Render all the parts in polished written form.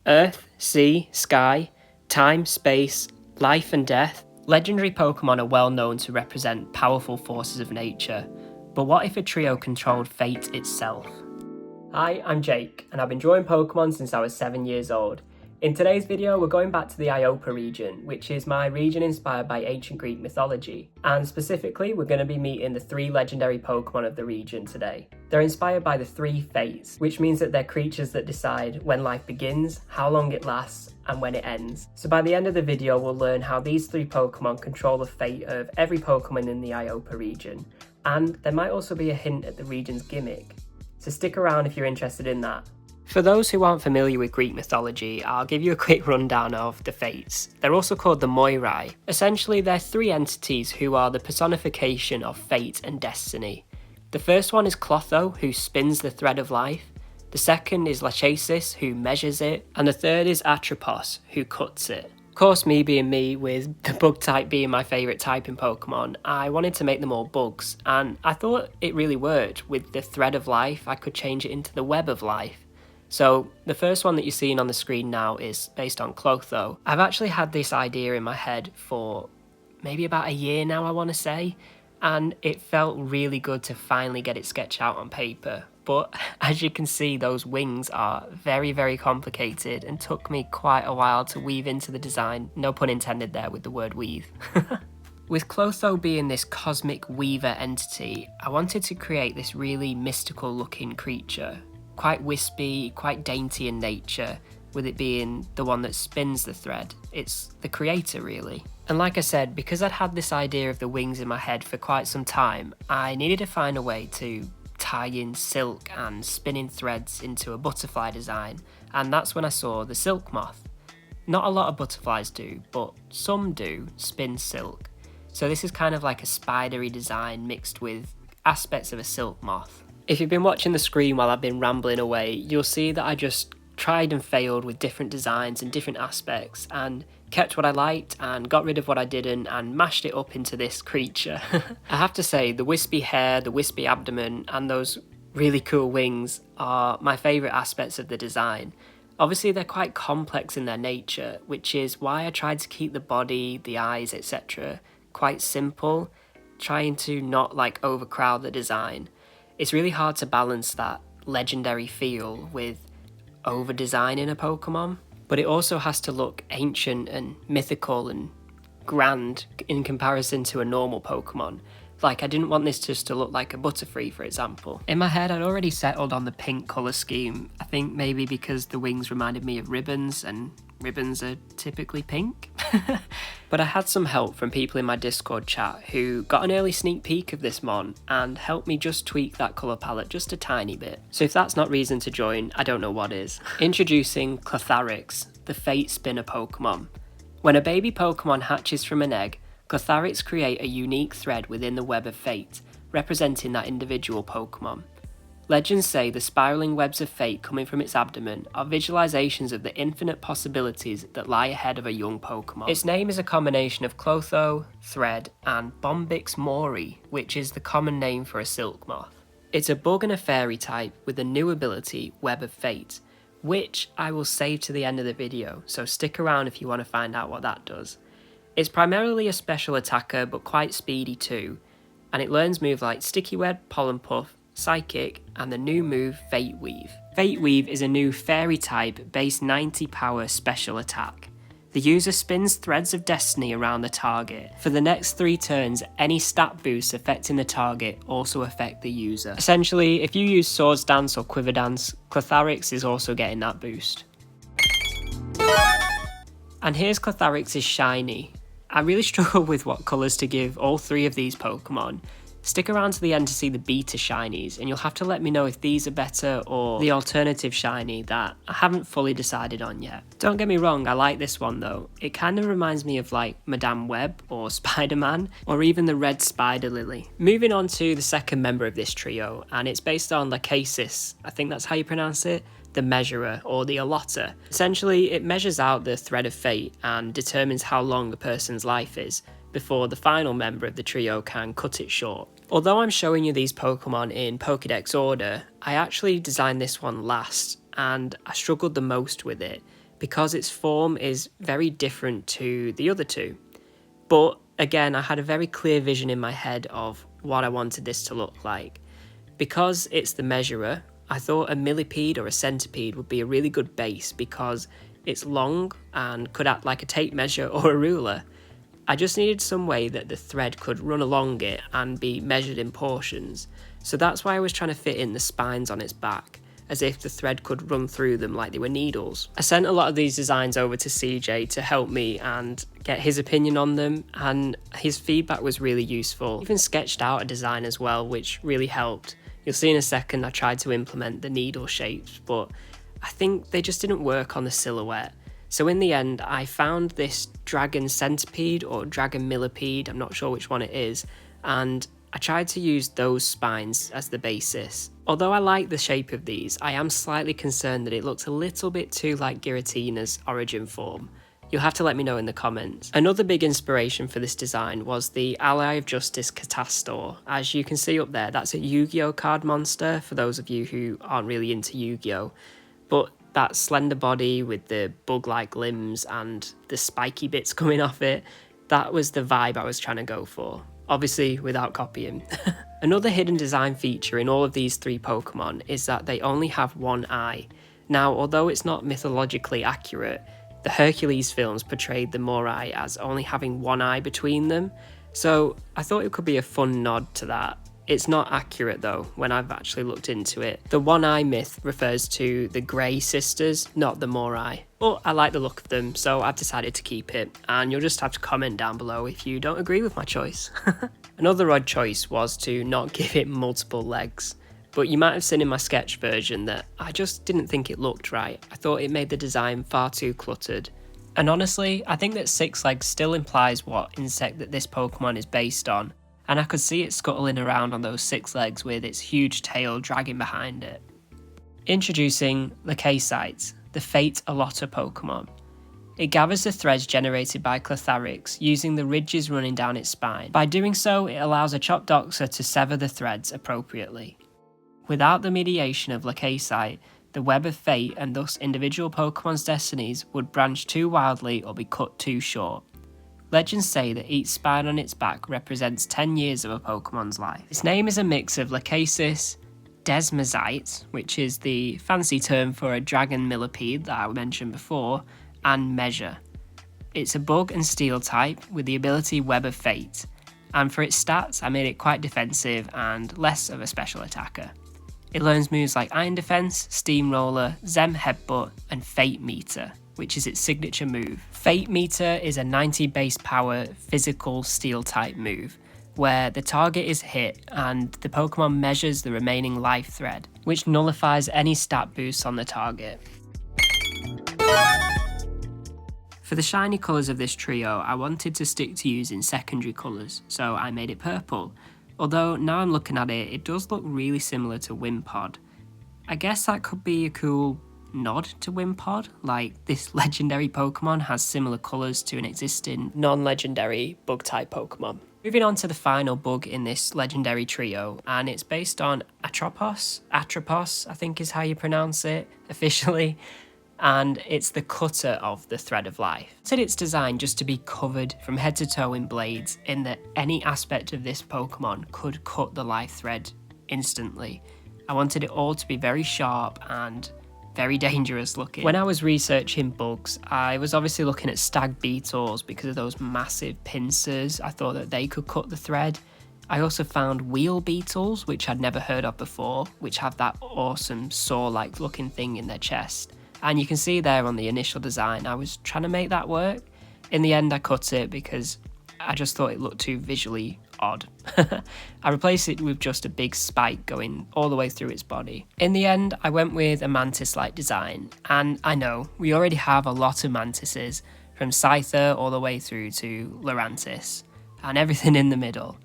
Earth, sea, sky, time, space, life and death. Legendary Pokemon are well known to represent powerful forces of nature, but what if a trio controlled fate itself? Hi, I'm Jake, and I've been drawing Pokemon since I was 7 years old. In today's video, we're going back to the Iopa region, which is my region inspired by ancient Greek mythology, and specifically we're going to be meeting the 3 legendary Pokemon of the region today. They're inspired by the 3 fates, which means that they're creatures that decide when life begins, how long it lasts, and when it ends. So by the end of the video, we'll learn how these 3 Pokemon control the fate of every Pokemon in the Iopa region, and there might also be a hint at the region's gimmick. So stick around if you're interested in that. For those who aren't familiar with Greek mythology, I'll give you a quick rundown of the Fates. They're also called the Moirai. Essentially, they're 3 entities who are the personification of fate and destiny. The first one is Clotho, who spins the thread of life. The second is Lacheaxyte, who measures it. And the third is Atchopdoxa, who cuts it. Of course, me being me, with the bug type being my favourite type in Pokemon, I wanted to make them all bugs, and I thought it really worked. With the thread of life, I could change it into the web of life. So the first one that you're seeing on the screen now is based on Clotho. I've actually had this idea in my head for maybe about a year now, I want to say, and it felt really good to finally get it sketched out on paper. But as you can see, those wings are very, very complicated and took me quite a while to weave into the design. No pun intended there with the word weave. With Clotho being this cosmic weaver entity, I wanted to create this really mystical looking creature. Quite wispy, quite dainty in nature, with it being the one that spins the thread. It's the creator, really. And like I said, because I'd had this idea of the wings in my head for quite some time, I needed to find a way to tie in silk and spinning threads into a butterfly design, and that's when I saw the silk moth. Not a lot of butterflies do, but some do spin silk. So this is kind of like a spidery design mixed with aspects of a silk moth. If you've been watching the screen while I've been rambling away, you'll see that I just tried and failed with different designs and different aspects, and kept what I liked and got rid of what I didn't and mashed it up into this creature. I have to say, the wispy hair, the wispy abdomen, and those really cool wings are my favourite aspects of the design. Obviously they're quite complex in their nature, which is why I tried to keep the body, the eyes, etc. quite simple, trying to not overcrowd the design. It's really hard to balance that legendary feel with over-designing a Pokemon, but it also has to look ancient and mythical and grand in comparison to a normal Pokemon. Like, I didn't want this just to look like a Butterfree, for example. In my head, I'd already settled on the pink colour scheme. I think maybe because the wings reminded me of ribbons, and ribbons are typically pink. But I had some help from people in my Discord chat who got an early sneak peek of this mon and helped me just tweak that colour palette just a tiny bit. So if that's not reason to join, I don't know what is. Introducing Cletharix, the Fate Spinner Pokemon. When a baby Pokemon hatches from an egg, Cletharix create a unique thread within the web of fate, representing that individual Pokemon. Legends say the spiralling webs of fate coming from its abdomen are visualizations of the infinite possibilities that lie ahead of a young Pokemon. Its name is a combination of Clotho, thread, and Bombix Moirai, which is the common name for a silk moth. It's a bug and a fairy type with a new ability, Web of Fate, which I will save to the end of the video, so stick around if you want to find out what that does. It's primarily a special attacker, but quite speedy too, and it learns moves like Sticky Web, Pollen Puff, Psychic, and the new move Fate Weave. Fate Weave is a new fairy type base 90 power special attack. The user spins threads of destiny around the target. For the next 3 turns, any stat boosts affecting the target also affect the user. Essentially, if you use Swords Dance or Quiver Dance, Cletharix is also getting that boost. And here's Cletharix's shiny. I really struggled with what colours to give all 3 of these Pokemon. Stick around to the end to see the beta shinies, and you'll have to let me know if these are better or the alternative shiny that I haven't fully decided on yet. Don't get me wrong, I like this one though. It kind of reminds me of like Madame Web or Spider-Man, or even the red spider lily. Moving on to the second member of this trio, and it's based on Lacheaxyte, I think that's how you pronounce it, the measurer or the allotter. Essentially, it measures out the thread of fate and determines how long a person's life is before the final member of the trio can cut it short. Although I'm showing you these Pokemon in Pokedex order, I actually designed this one last, and I struggled the most with it because its form is very different to the other two. But again, I had a very clear vision in my head of what I wanted this to look like. Because it's the measurer, I thought a millipede or a centipede would be a really good base because it's long and could act like a tape measure or a ruler. I just needed some way that the thread could run along it and be measured in portions. So that's why I was trying to fit in the spines on its back, as if the thread could run through them like they were needles. I sent a lot of these designs over to CJ to help me and get his opinion on them, and his feedback was really useful. He even sketched out a design as well, which really helped. You'll see in a second I tried to implement the needle shapes, but I think they just didn't work on the silhouette. So in the end, I found this dragon centipede or dragon millipede, I'm not sure which one it is, and I tried to use those spines as the basis. Although I like the shape of these, I am slightly concerned that it looks a little bit too like Giratina's origin form. You'll have to let me know in the comments. Another big inspiration for this design was the Ally of Justice Catastor. As you can see up there, that's a Yu-Gi-Oh card monster, for those of you who aren't really into Yu-Gi-Oh. But that slender body with the bug-like limbs and the spiky bits coming off it, that was the vibe I was trying to go for. Obviously without copying. Another hidden design feature in all of these three Pokemon is that they only have one eye. Now, although it's not mythologically accurate, the Hercules films portrayed the Moirai as only having one eye between them, so I thought it could be a fun nod to that. It's not accurate though, when I've actually looked into it. The one-eye myth refers to the Grey sisters, not the Moirai. But I like the look of them, so I've decided to keep it, and you'll just have to comment down below if you don't agree with my choice. Another odd choice was to not give it multiple legs, but you might have seen in my sketch version that I just didn't think it looked right. I thought it made the design far too cluttered. And honestly, I think that 6 legs still implies what insect that this Pokemon is based on, and I could see it scuttling around on those 6 legs with its huge tail dragging behind it. Introducing Lacheaxyte, the Fate Allotter Pokemon. It gathers the threads generated by Cletharix using the ridges running down its spine. By doing so, it allows Atchopdoxa to sever the threads appropriately. Without the mediation of Lacheaxyte, the web of fate and thus individual Pokemon's destinies would branch too wildly or be cut too short. Legends say that each spine on its back represents 10 years of a Pokemon's life. Its name is a mix of Lacheaxyte, Desmosite, which is the fancy term for a dragon millipede that I mentioned before, and Measure. It's a bug and steel type with the ability Web of Fate, and for its stats I made it quite defensive and less of a special attacker. It learns moves like Iron Defense, Steamroller, Zem Headbutt, and Fate Meter, which is its signature move. Fate Meter is a 90 base power physical steel type move, where the target is hit and the Pokemon measures the remaining life thread, which nullifies any stat boosts on the target. For the shiny colours of this trio, I wanted to stick to using secondary colours, so I made it purple. Although now I'm looking at it, it does look really similar to Wimpod. I guess that could be a cool nod to Wimpod, like this legendary Pokemon has similar colours to an existing non-legendary bug-type Pokemon. Moving on to the final bug in this legendary trio, and it's based on Atropos, I think is how you pronounce it officially, and it's the cutter of the Thread of Life. I said it's designed just to be covered from head to toe in blades, in that any aspect of this Pokemon could cut the life thread instantly. I wanted it all to be very sharp and very dangerous looking. When I was researching bugs, I was obviously looking at stag beetles because of those massive pincers. I thought that they could cut the thread. I also found wheel beetles, which I'd never heard of before, which have that awesome saw-like looking thing in their chest. And you can see there on the initial design, I was trying to make that work. In the end, I cut it because I just thought it looked too visually odd. I replaced it with just a big spike going all the way through its body. In the end, I went with a mantis-like design, and I know, we already have a lot of mantises, from Scyther all the way through to Lurantis, and everything in the middle.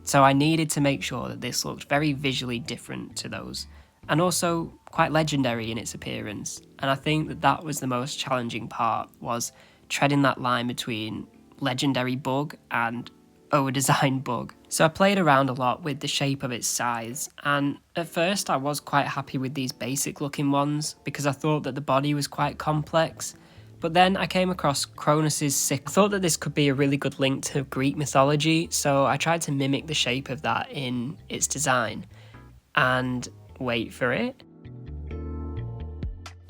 So I needed to make sure that this looked very visually different to those, and also quite legendary in its appearance. And I think that that was the most challenging part, was treading that line between legendary bug and over-designed bug. So I played around a lot with the shape of its size, and at first I was quite happy with these basic looking ones because I thought that the body was quite complex, But then I came across Cronus's sickle. I thought that this could be a really good link to Greek mythology, so I tried to mimic the shape of that in its design. And wait for it.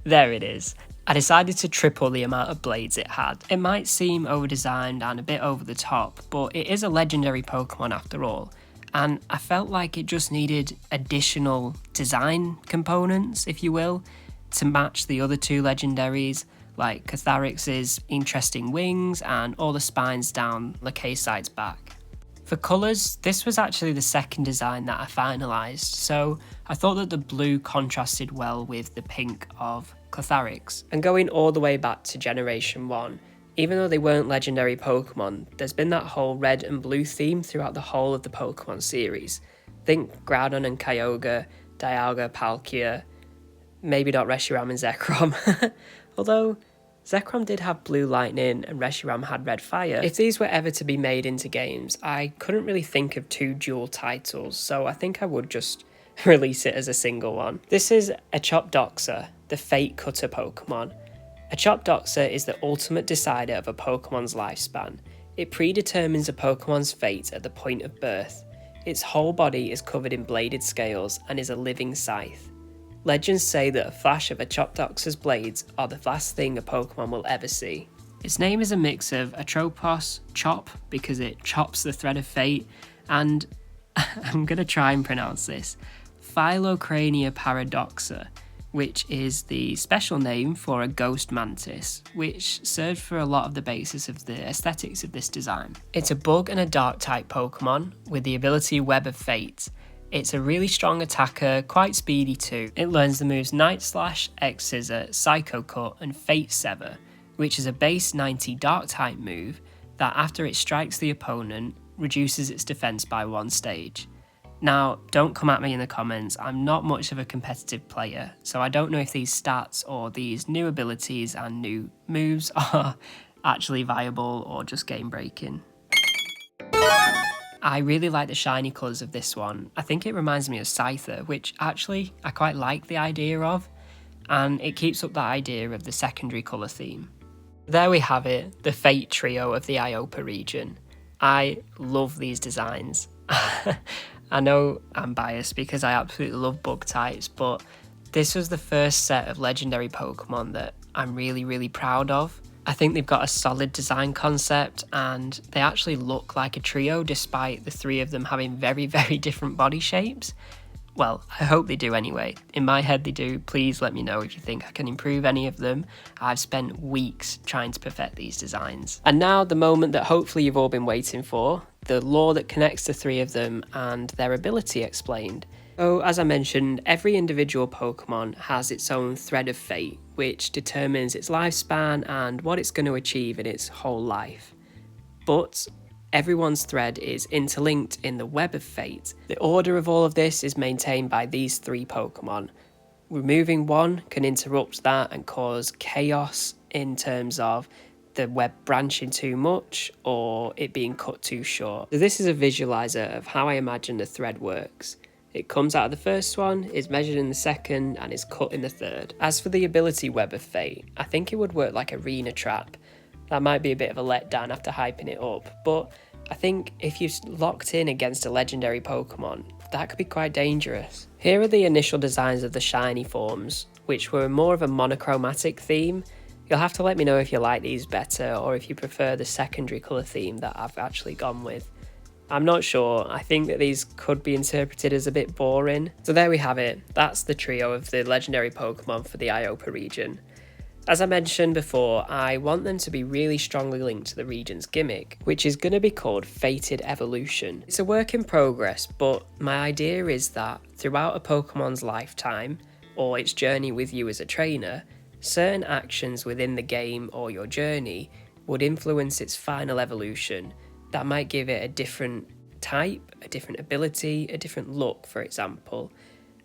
There it is. I decided to triple the amount of blades it had. It might seem over-designed and a bit over the top, but it is a legendary Pokemon after all. And I felt like it just needed additional design components, if you will, to match the other two legendaries, like Cletharix's interesting wings and all the spines down Lacheaxyte's back. For colours, this was actually the second design that I finalised, so I thought that the blue contrasted well with the pink of Cletharix. And going all the way back to Generation 1, even though they weren't legendary Pokemon, there's been that whole red and blue theme throughout the whole of the Pokemon series. Think Groudon and Kyogre, Dialga, Palkia, maybe not Reshiram and Zekrom, although Zekrom did have blue lightning and Reshiram had red fire. If these were ever to be made into games, I couldn't really think of two dual titles, so I think I would just release it as a single one. This is Atchopdoxa, the Fate Cutter Pokemon. Atchopdoxa is the ultimate decider of a Pokemon's lifespan. It predetermines a Pokemon's fate at the point of birth. Its whole body is covered in bladed scales and is a living scythe. Legends say that a flash of Atchopdoxa's blades are the last thing a Pokemon will ever see. Its name is a mix of Atropos, chop, because it chops the thread of fate, and I'm going to try and pronounce this, Phylocrania paradoxa, which is the special name for a ghost mantis, which served for a lot of the basis of the aesthetics of this design. It's a bug and a dark type Pokemon with the ability Web of Fate. It's a really strong attacker, quite speedy too. It learns the moves Night Slash, X Scissor, Psycho Cut and Fate Sever, which is a base 90 dark type move that after it strikes the opponent, reduces its defense by 1 stage. Now, don't come at me in the comments, I'm not much of a competitive player, so I don't know if these stats or these new abilities and new moves are actually viable or just game breaking. I really like the shiny colours of this one. I think it reminds me of Scyther, which actually I quite like the idea of, and it keeps up that idea of the secondary colour theme. There we have it, the Fate trio of the Iopa region. I love these designs. I know I'm biased because I absolutely love bug types, but this was the first set of legendary Pokemon that I'm really proud of. I think they've got a solid design concept and they actually look like a trio despite the three of them having very different body shapes. Well, I hope they do anyway. In my head they do. Please let me know if you think I can improve any of them. I've spent weeks trying to perfect these designs. And now the moment that hopefully you've all been waiting for, the lore that connects the three of them and their ability explained. So, as I mentioned, every individual Pokemon has its own thread of fate, which determines its lifespan and what it's going to achieve in its whole life. But everyone's thread is interlinked in the web of fate. The order of all of this is maintained by these three Pokemon. Removing one can interrupt that and cause chaos in terms of the web branching too much or it being cut too short. So this is a visualizer of how I imagine the thread works. It comes out of the first one, is measured in the second, and is cut in the third. As for the ability Web of Fate, I think it would work like Arena Trap. That might be a bit of a letdown after hyping it up, but I think if you're locked in against a legendary Pokemon, that could be quite dangerous. Here are the initial designs of the shiny forms, which were more of a monochromatic theme. You'll have to let me know if you like these better or if you prefer the secondary colour theme that I've actually gone with. I'm not sure, I think that these could be interpreted as a bit boring. So there we have it, that's the trio of the legendary Pokemon for the Iopa region. As I mentioned before, I want them to be really strongly linked to the region's gimmick, which is going to be called Fated Evolution. It's a work in progress, but my idea is that throughout a Pokemon's lifetime, or its journey with you as a trainer, certain actions within the game or your journey would influence its final evolution. That might give it a different type, a different ability, a different look, for example.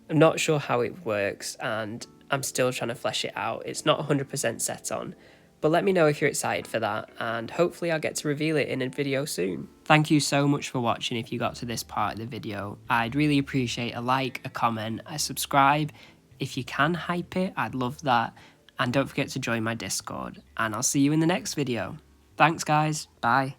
I'm not sure how it works and I'm still trying to flesh it out. It's not 100% set on, but let me know if you're excited for that and hopefully I'll get to reveal it in a video soon. Thank you so much for watching if you got to this part of the video. I'd really appreciate a like, a comment, a subscribe. If you can hype it, I'd love that. And don't forget to join my Discord, and I'll see you in the next video. Thanks guys, bye.